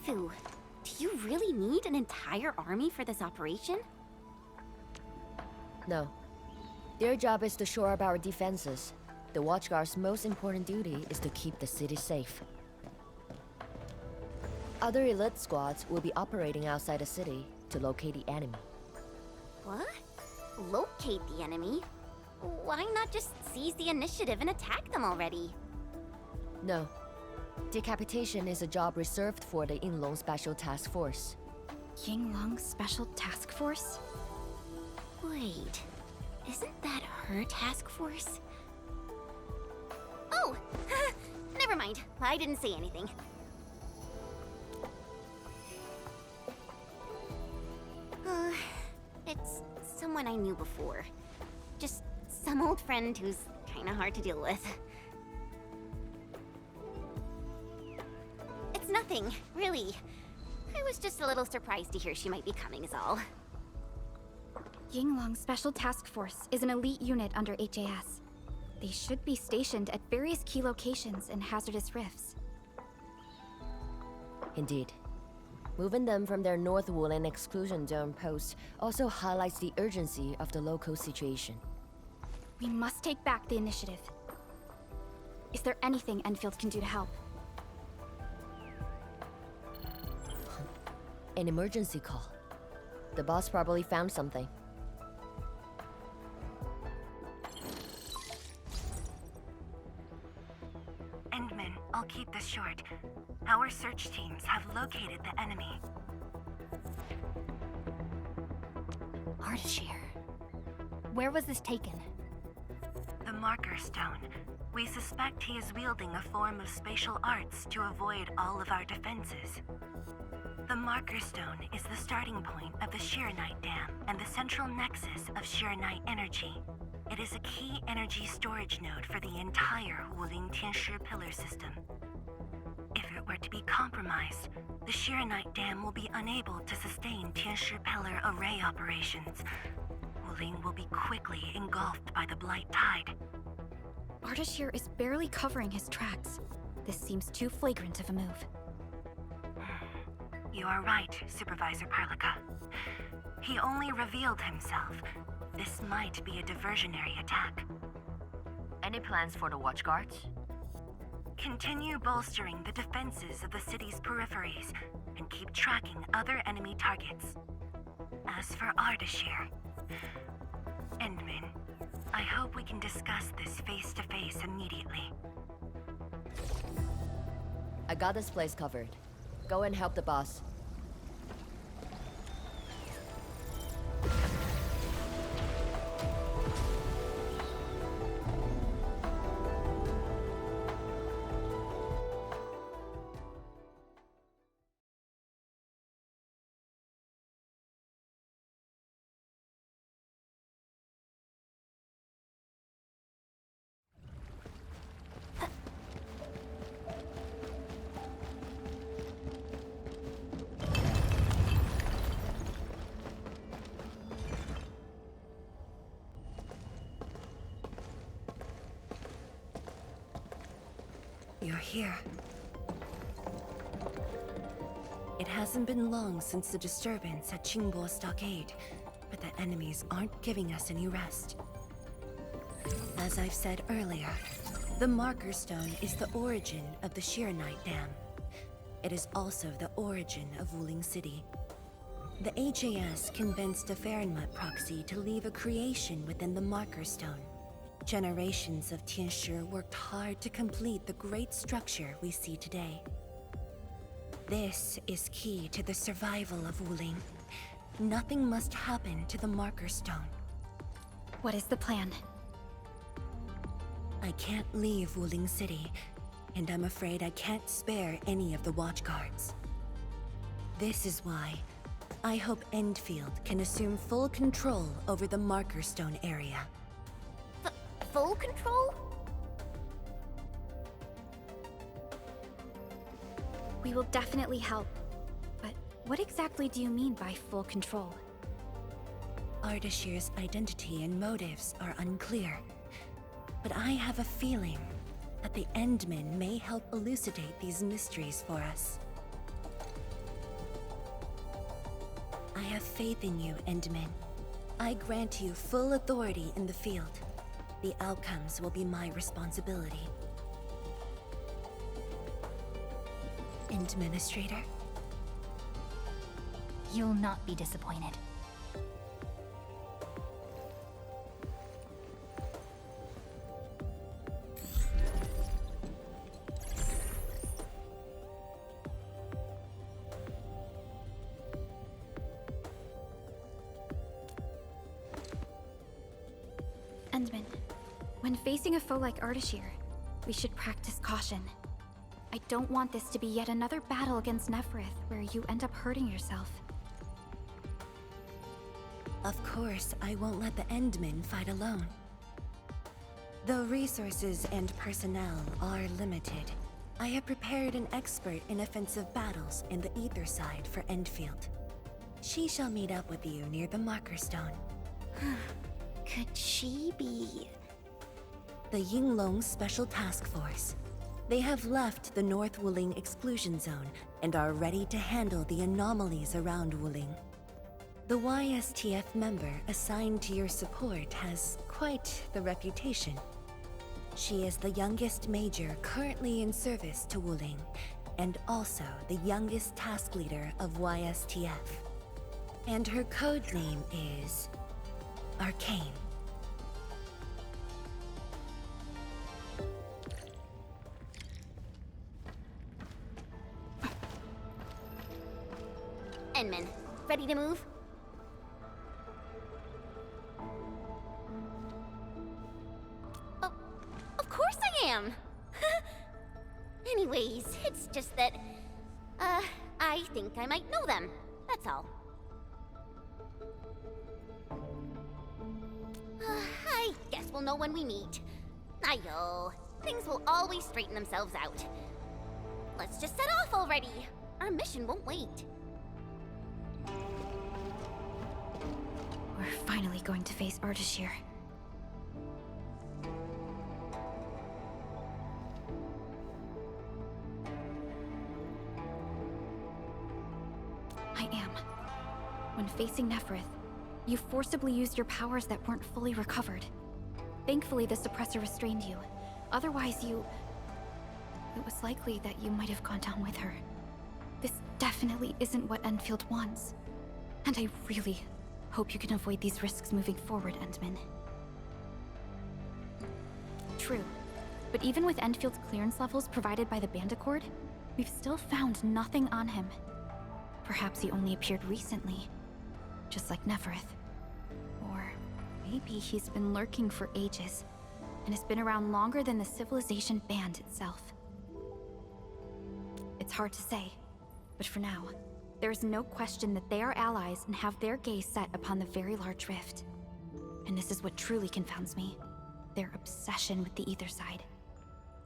Shifu, do you really need an entire army for this operation? No. Their job is to shore up our defenses. The Watchguard's most important duty is to keep the city safe. Other elite squads will be operating outside the city to locate the enemy. What? Locate the enemy? Why not just seize the initiative and attack them already? No. Decapitation is a job reserved for the Yinglong Special Task Force. Yinglong Special Task Force? Wait, isn't that her task force? Oh! Never mind, I didn't say anything. It's someone I knew before. Just some old friend who's kinda hard to deal with. It's nothing, really. I was just a little surprised to hear she might be coming is all. Yinglong Special Task Force is an elite unit under HAS. They should be stationed at various key locations in hazardous rifts. Indeed. Moving them from their North Wuling exclusion zone post also highlights the urgency of the local situation. We must take back the initiative. Is there anything Enfield can do to help? An emergency call. The boss probably found something. Endman, I'll keep this short. Our search teams have located the enemy. Ardashir. Where was this taken? The Marker Stone. We suspect he is wielding a form of spatial arts to avoid all of our defenses. The Marker Stone is the starting point of the Shiranite Dam and the central nexus of Shiranite energy. It is a key energy storage node for the entire Wuling Tianshi pillar system. If it were to be compromised, the Shiranite Dam will be unable to sustain Tianshi pillar array operations. Wuling will be quickly engulfed by the Blight Tide. Ardashir is barely covering his tracks. This seems too flagrant of a move. You are right, Supervisor Parlica. He only revealed himself. This might be a diversionary attack. Any plans for the Watchguards? Continue bolstering the defenses of the city's peripheries and keep tracking other enemy targets. As for Ardashir, Endman, I hope we can discuss this face-to-face immediately. I got this place covered. Go and help the boss. You're here. It hasn't been long since the disturbance at Qingbo Stockade, but the enemies aren't giving us any rest. As I've said earlier, the Marker Stone is the origin of the Shiranite Dam. It is also the origin of Wuling City. The HAS convinced a Fahrenheit proxy to leave a creation within the Marker Stone. Generations of Tianshi worked hard to complete the great structure we see today. This is key to the survival of Wuling. Nothing must happen to the Marker Stone. What is the plan? I can't leave Wuling City, and I'm afraid I can't spare any of the Watchguards. This is why I hope Endfield can assume full control over the Marker Stone area. Full control? We will definitely help. But what exactly do you mean by full control? Ardashir's identity and motives are unclear. But I have a feeling that the Endmen may help elucidate these mysteries for us. have faith in you, Endman. I grant you full authority in the field. The outcomes will be my responsibility. Administrator? You'll not be disappointed. Endman, when facing a foe like Ardashir, we should practice caution. I don't want this to be yet another battle against Neferith where you end up hurting yourself. Of course, I won't let the Endmen fight alone. Though resources and personnel are limited, I have prepared an expert in offensive battles in the Ether side for Endfield. She shall meet up with you near the Marker Stone. Could she be... The Yinglong Special Task Force. They have left the North Wuling exclusion zone and are ready to handle the anomalies around Wuling. The YSTF member assigned to your support has quite the reputation. She is the youngest major currently in service to Wuling, and also the youngest task leader of YSTF. And her code name is... Arcane. Endman, ready to move? Oh, of course I am! Anyways, it's just that... I think I might know them. That's all. I guess we'll know when we meet. Ayo, things will always straighten themselves out. Let's just set off already. Our mission won't wait. We're finally going to face Ardashir. I am. When facing Neferith, you forcibly used your powers that weren't fully recovered. Thankfully, the suppressor restrained you. Otherwise, it was likely that you might have gone down with her. This definitely isn't what Enfield wants. And I really hope you can avoid these risks moving forward, Endman. True. But even with Enfield's clearance levels provided by the Bandicord, we've still found nothing on him. Perhaps he only appeared recently, just like Neferith. Or maybe he's been lurking for ages, and has been around longer than the civilization band itself. It's hard to say, but for now, there is no question that they are allies and have their gaze set upon the very large rift. And this is what truly confounds me. Their obsession with the Ether side.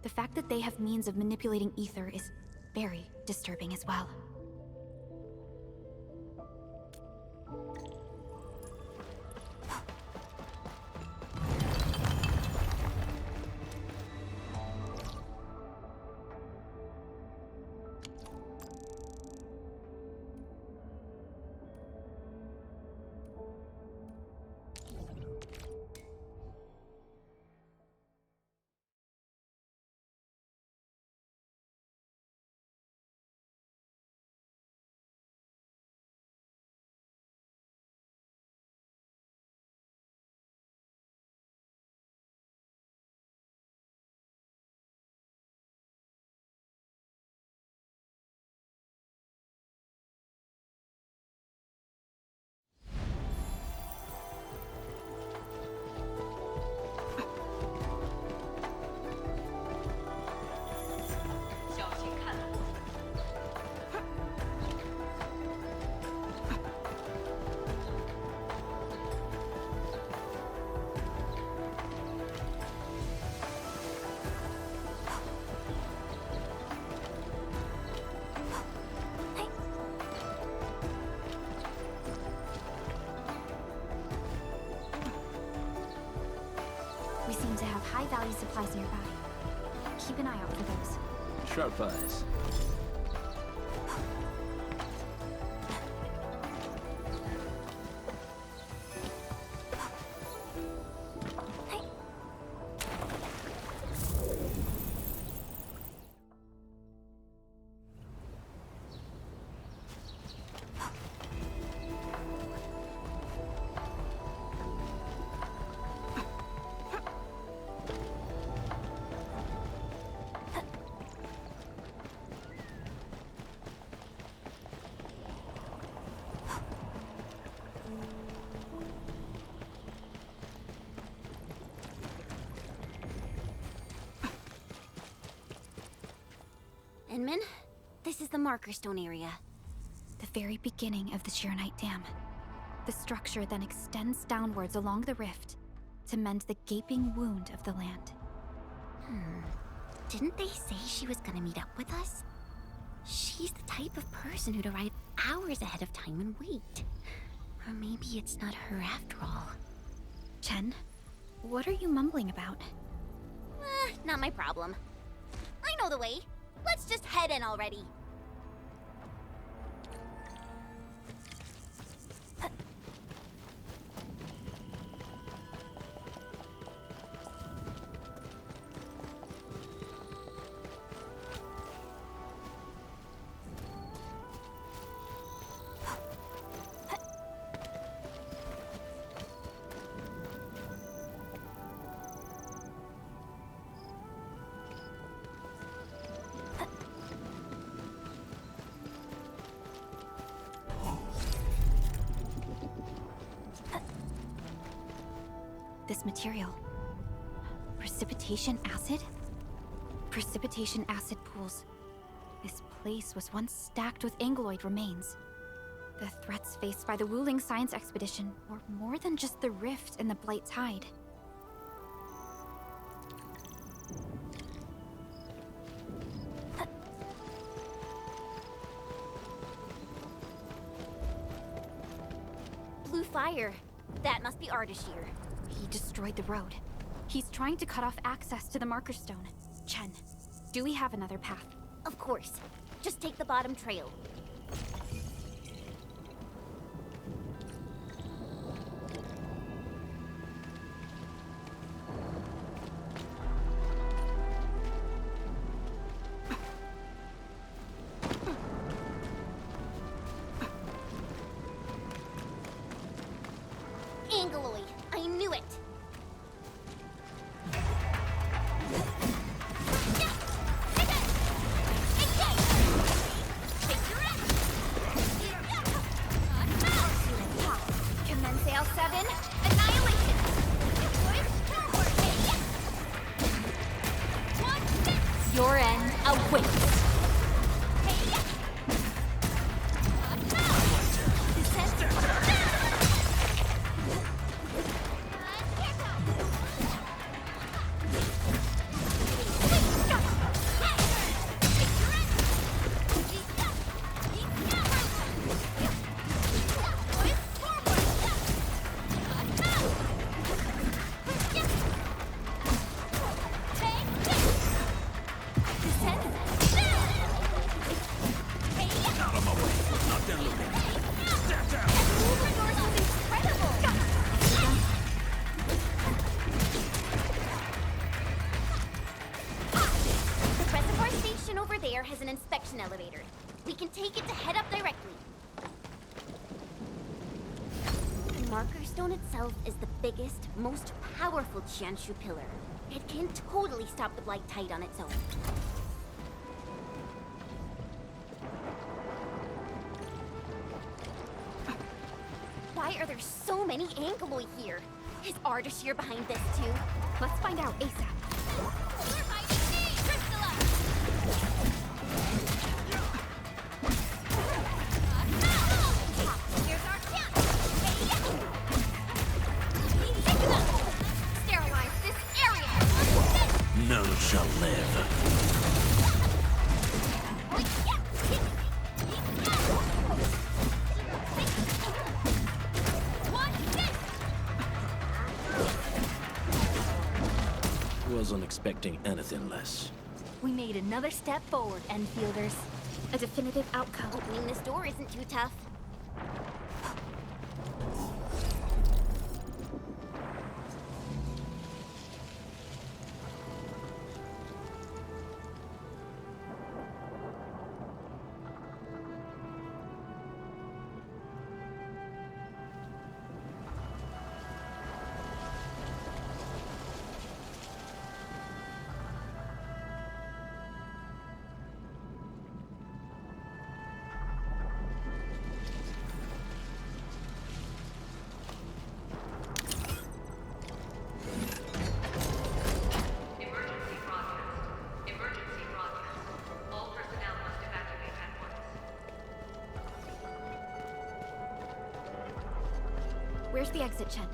The fact that they have means of manipulating Ether is very disturbing as well. We seem to have high-value supplies nearby. Keep an eye out for those. Sharp eyes. Inman, this is the Marker Stone area. The very beginning of the Sheernite Dam. The structure then extends downwards along the rift to mend the gaping wound of the land. Didn't they say she was gonna meet up with us? She's the type of person who'd arrive hours ahead of time and wait. Or maybe it's not her after all. Chen, what are you mumbling about? Not my problem. I know the way. Let's just head in already. This material. Precipitation acid? Precipitation acid pools. This place was once stacked with Angeloid remains. The threats faced by the Wuling science expedition were more than just the rift and the Blight's hide. Blue fire. That must be Ardashir. He destroyed the road. He's trying to cut off access to the Marker Stone. Chen, do we have another path? Of course. Just take the bottom trail. Angeloid. I knew it. Commence L7, annihilation! Your end awaits. There has an inspection elevator. We can take it to head up directly. The Marker Stone itself is the biggest, most powerful Qianshu pillar. It can totally stop the Blight Tide on its own. Why are there so many Angeloid here? Is Ardashir behind this too? Let's find out ASAP. None shall live. Wasn't expecting anything less. We made another step forward, Enfielders. A definitive outcome. Opening this door isn't too tough. Where's the exit, Chen?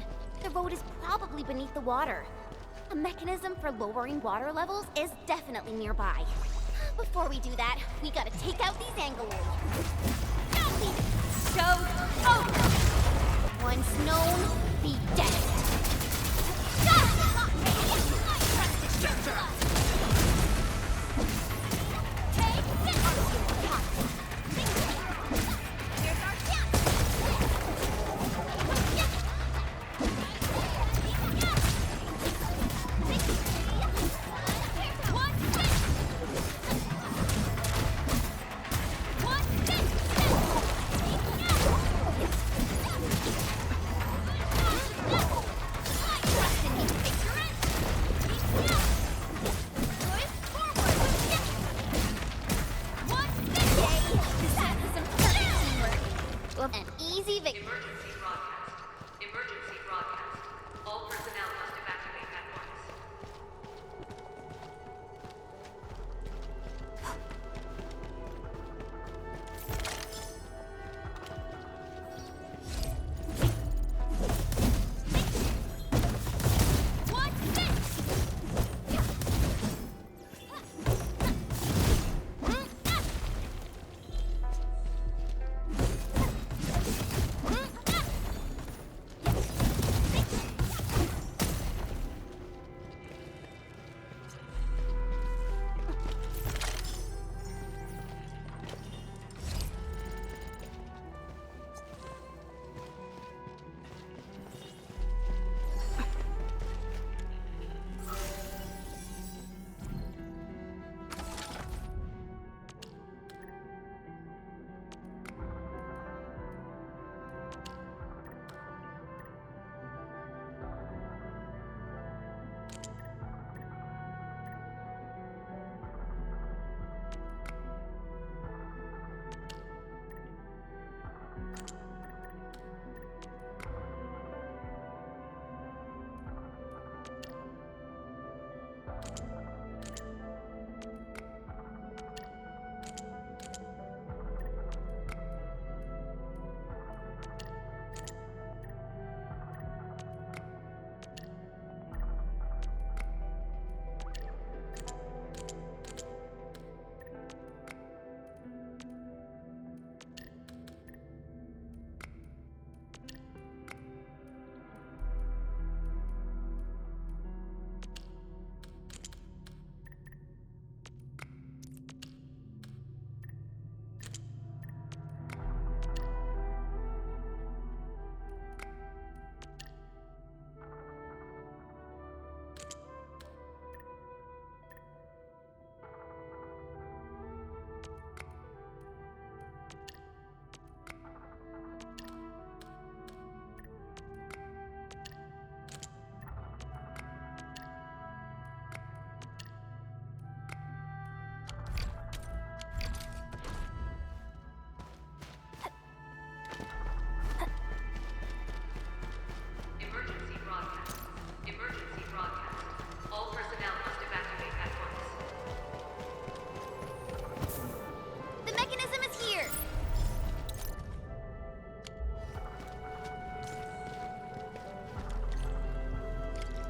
The road is probably beneath the water. A mechanism for lowering water levels is definitely nearby. Before we do that, we gotta take out these Angolol. Show's over! Once known, be dead. An easy victory. Emergency broadcast. Emergency broadcast. All personnel must evacuate at once.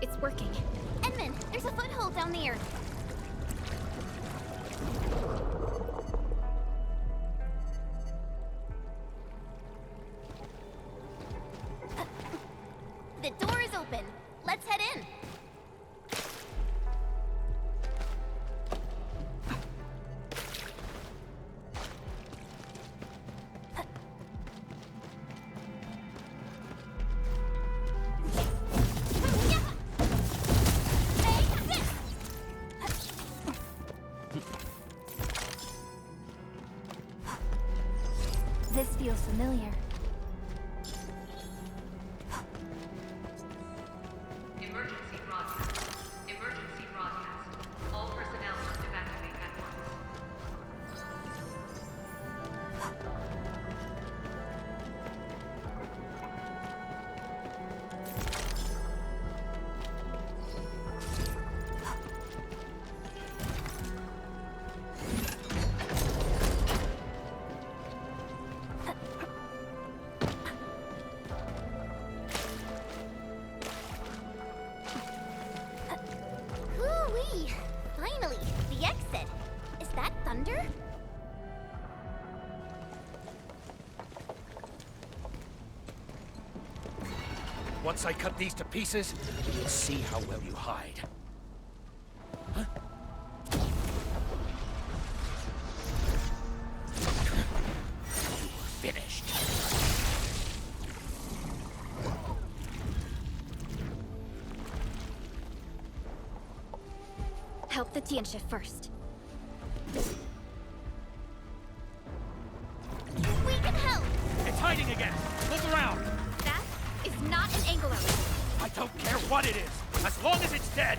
It's working. Edmund, there's a foothold down there. The door is open. Let's head in. This feels familiar. Emergency broadcast. Emergency broadcast. All personnel must evacuate at once. thunder? Once I cut these to pieces, we'll see how well you hide. Huh? You were finished. Help the Tianxia first. We can help! It's hiding again! Look around! That is not an angle out. I don't care what it is, as long as it's dead!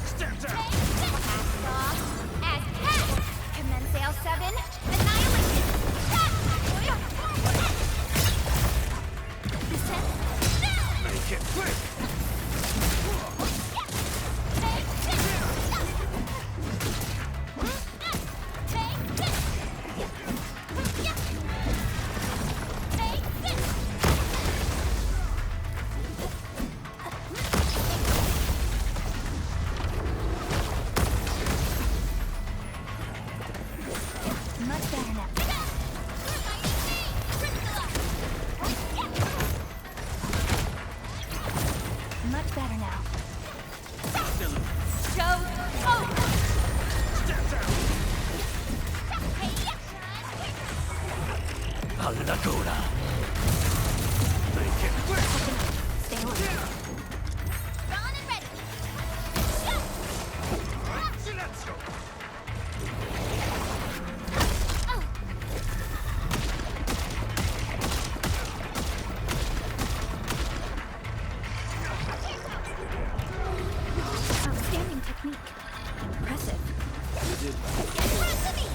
Stand down! Cast off as cast! Commence L7, annihilation! Descent! Make it quick! Much better now. Much better now. Show's over! Stand down! A Laguna. Make it quick! Stay away. Drawn and ready! Silenzio! Outstanding technique. Impressive. Get back to me!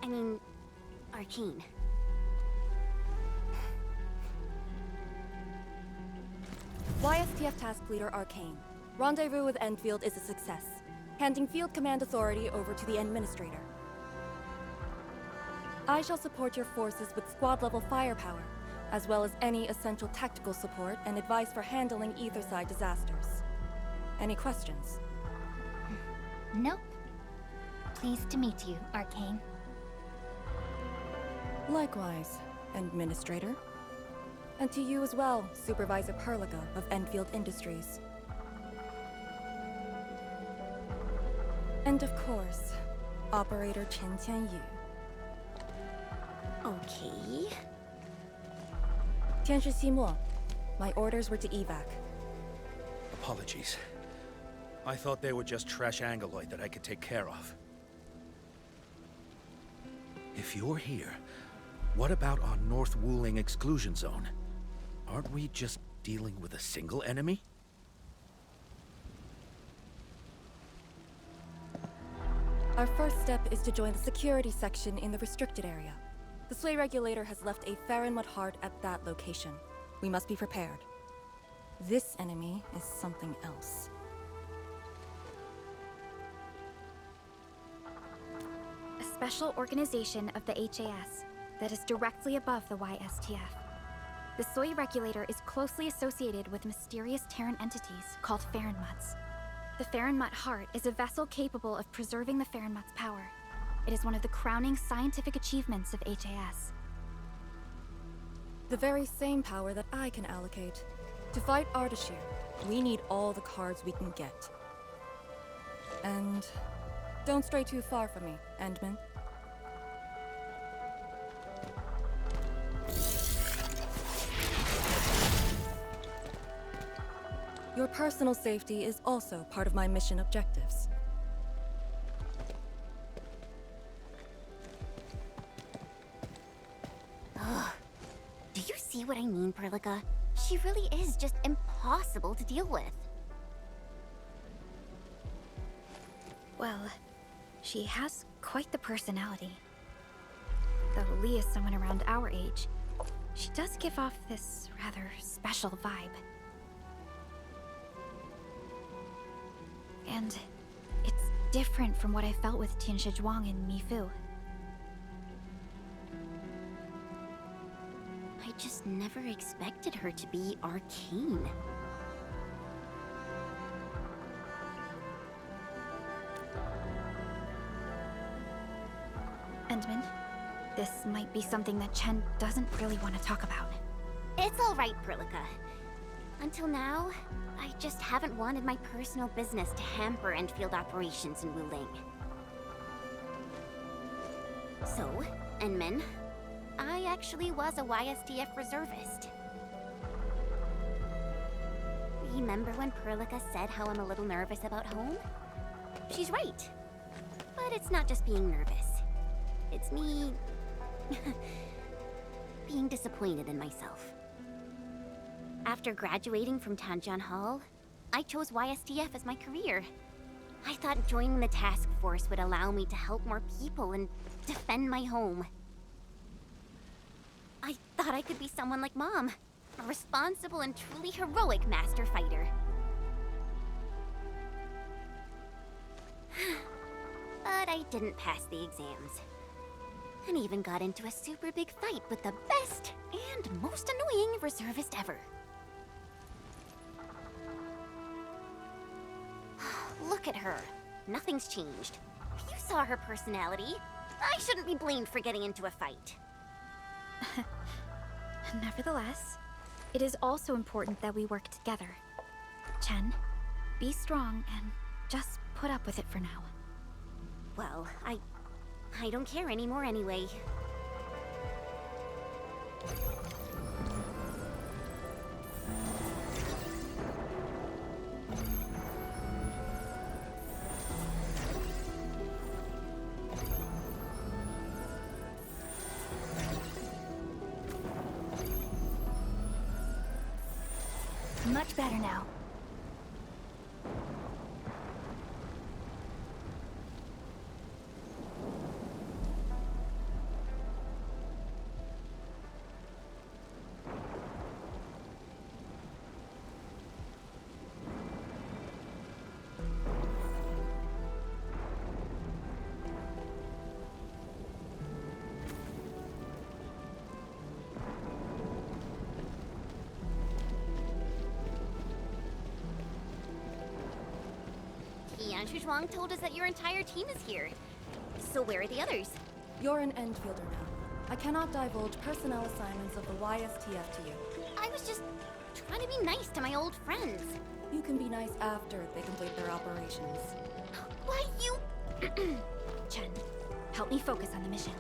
I mean, Arcane. YSTF Task Leader Arcane. Rendezvous with Endfield is a success. Handing field command authority over to the Administrator. I shall support your forces with squad-level firepower, as well as any essential tactical support and advice for handling ether-side disasters. Any questions? Nope. Pleased to meet you, Arcane. Likewise, Administrator. And to you as well, Supervisor Perliga of Enfield Industries. And of course, Operator Chen Qianyu. Okay. Tianshi Simo, my orders were to evac. Apologies. I thought they were just trash Angoloid that I could take care of. If you're here, what about our North Wuling exclusion zone? Aren't we just dealing with a single enemy? Our first step is to join the security section in the restricted area. The Sway Regulator has left a Farron Mud Heart at that location. We must be prepared. This enemy is something else. A special organization of the HAS that is directly above the YSTF. The Soy Regulator is closely associated with mysterious Terran entities called Farron Muds. The Farron Mud Heart is a vessel capable of preserving the Farron Mud's power. It is one of the crowning scientific achievements of HAS. The very same power that I can allocate. To fight Ardashir, we need all the cards we can get. And don't stray too far from me, Endman. Your personal safety is also part of my mission objectives. Ugh. Do you see what I mean, Perlica? She really is just impossible to deal with. Well, she has quite the personality. Though Lee is someone around our age, she does give off this rather special vibe. And it's different from what I felt with Tianshi Zhuang and Mi Fu. I just never expected her to be arcane. Endman, this might be something that Chen doesn't really want to talk about. It's all right, Perlica. Until now, I just haven't wanted my personal business to hamper Enfield operations in Wuling. So, Enmin, I actually was a YSTF reservist. Remember when Perlica said how I'm a little nervous about home? She's right. But it's not just being nervous. It's me... being disappointed in myself. After graduating from Tanjian Hall, I chose YSTF as my career. I thought joining the task force would allow me to help more people and defend my home. I thought I could be someone like Mom, a responsible and truly heroic master fighter. But I didn't pass the exams. And even got into a super big fight with the best and most annoying reservist ever. Look at her. Nothing's changed. You saw her personality. I shouldn't be blamed for getting into a fight. Nevertheless, it is also important that we work together. Chen, be strong and just put up with it for now. Well, I don't care anymore anyway. Much better now. Tianshi Zhuang told us that your entire team is here. So where are the others? You're an Endfielder now. I cannot divulge personnel assignments of the YSTF to you. I was just trying to be nice to my old friends. You can be nice after they complete their operations. Why, you... Chen, help me focus on the mission.